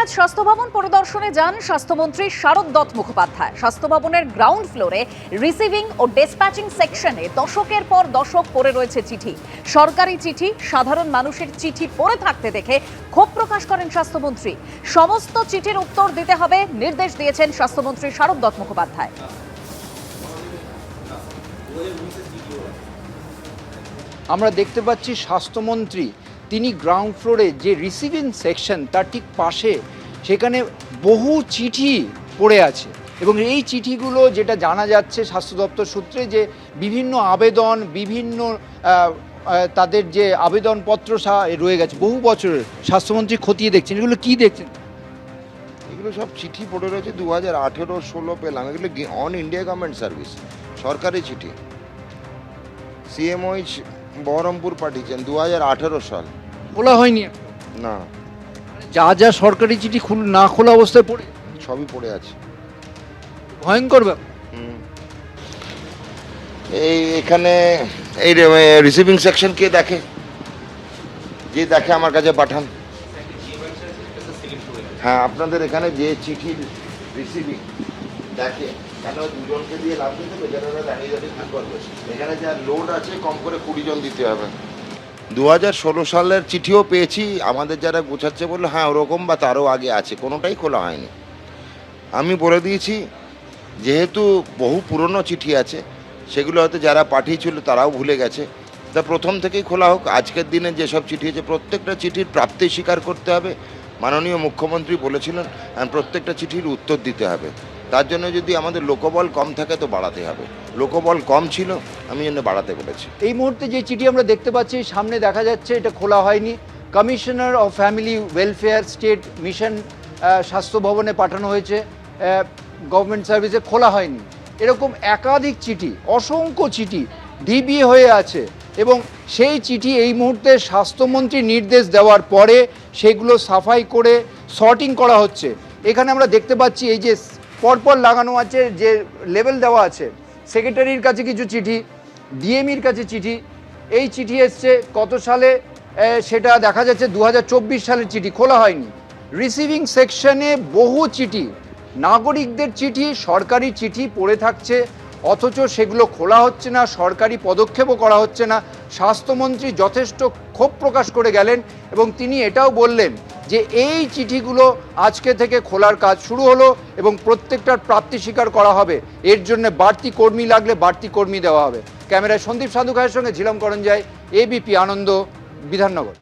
আজ স্বাস্থ্য ভবন পরিদর্শনে যান স্বাস্থ্যমন্ত্রী শারদ দত্ত মুখোপাধ্যায়। স্বাস্থ্য ভবনের গ্রাউন্ড ফ্লোরে রিসিভিং ও ডিসপ্যাচিং সেকশনে দশকের পর দশক পড়ে রয়েছে চিঠি। সরকারি চিঠি, সাধারণ মানুষের চিঠি পড়ে থাকতে দেখে ক্ষোভ প্রকাশ করেন স্বাস্থ্যমন্ত্রী। সমস্ত চিঠির উত্তর দিতে হবে নির্দেশ দিয়েছেন স্বাস্থ্যমন্ত্রী শারদ দত্ত মুখোপাধ্যায়। আমরা দেখতে পাচ্ছি স্বাস্থ্যমন্ত্রী তিনি গ্রাউন্ড ফ্লোরে যে রিসিভিং সেকশন তার ঠিক পাশে সেখানে বহু চিঠি পড়ে আছে এবং এই চিঠিগুলো যেটা জানা যাচ্ছে স্বাস্থ্য দপ্তর সূত্রে যে বিভিন্ন আবেদন বিভিন্ন তাদের যে আবেদনপত্র রয়ে গেছে বহু বছরের। স্বাস্থ্যমন্ত্রী খতিয়ে দেখছেন, এগুলো কি দেখছেন? এগুলো সব চিঠি পড়ে রয়েছে 2018-16 পেলাম। এগুলো অন ইন্ডিয়া গভর্নমেন্ট সার্ভিস, সরকারি চিঠি। সিএমওই বহরমপুর পাঠিয়েছেন 2018 সাল। খোলা হয়নি না, যা যা সরকারি চিঠি না খোলা অবস্থায় পড়ে সবই পড়ে আছে। ভয়ঙ্কর ব্যাপার। এখানে এই রিসিভিং সেকশন কে দেখে, যে দেখে আমার কাছে পাঠান। হ্যাঁ, আপনাদের এখানে যে চিঠি রিসিভিং দেখে, কেন দুজনকে দিয়ে লাভ দিতে হবে? যারা দাঁড়িয়ে দাঁড়িয়ে কি করবে? এখানে যা লোড আছে কম করে 20 জন দিতে হবে। 2016 সালের চিঠিও পেয়েছি, আমাদের যারা গোছাচ্ছে বললো হ্যাঁ ওরকম বা তারও আগে আছে, কোনোটাই খোলা হয়নি। আমি বলে দিয়েছি যেহেতু বহু পুরনো চিঠি আছে, সেগুলো হয়তো যারা পাঠিয়েছিল তারাও ভুলে গেছে, তা প্রথম থেকেই খোলা হোক। আজকের দিনে যেসব চিঠি আছে প্রত্যেকটা চিঠির প্রাপ্তি স্বীকার করতে হবে। মাননীয় মুখ্যমন্ত্রী বলেছিলেন প্রত্যেকটা চিঠির উত্তর দিতে হবে। তার জন্য যদি আমাদের লোকবল কম থাকে তো বাড়াতে হবে। লোকবল কম ছিল, আমি জন্য বাড়াতে বলেছি। এই মুহূর্তে যে চিঠি আমরা দেখতে পাচ্ছি সামনে দেখা যাচ্ছে এটা খোলা হয়নি। Commissioner of family welfare state mission স্বাস্থ্য ভবনে পাঠানো হয়েছে, গভর্নমেন্ট সার্ভিসে খোলা হয়নি। এরকম একাধিক চিঠি, অসংখ্য চিঠি ঢিবিয়ে হয়ে আছে এবং সেই চিঠি এই মুহূর্তে স্বাস্থ্যমন্ত্রী নির্দেশ দেওয়ার পরে সেগুলো সাফাই করে সর্টিং করা হচ্ছে। এখানে আমরা দেখতে পাচ্ছি এই যে পরপর লাগানো আছে, যে লেভেল দেওয়া আছে, সেক্রেটারির কাছে কিছু চিঠি, ডিএমইর কাছে চিঠি। এই চিঠি এসছে কত সালে সেটা দেখা যাচ্ছে 2024 সালের চিঠি, খোলা হয়নি। রিসিভিং সেকশনে বহু চিঠি, নাগরিকদের চিঠি, সরকারি চিঠি পড়ে থাকছে, অথচ সেগুলো খোলা হচ্ছে না, সরকারি পদক্ষেপও করা হচ্ছে না। স্বাস্থ্যমন্ত্রী যথেষ্ট ক্ষোভ প্রকাশ করে গেলেন এবং তিনি এটাও বললেন যে এই চিঠিগুলো আজকে থেকে খোলার কাজ শুরু হলো এবং প্রত্যেকটার প্রাপ্তি স্বীকার করা হবে। এর জন্য বাড়তি কর্মী লাগলে বাড়তি কর্মী দেওয়া হবে। ক্যামেরায় সন্দীপ সাধুখায়ের সঙ্গে ঝিলম করঞ্জাই, এবিপি আনন্দ, বিধাননগর।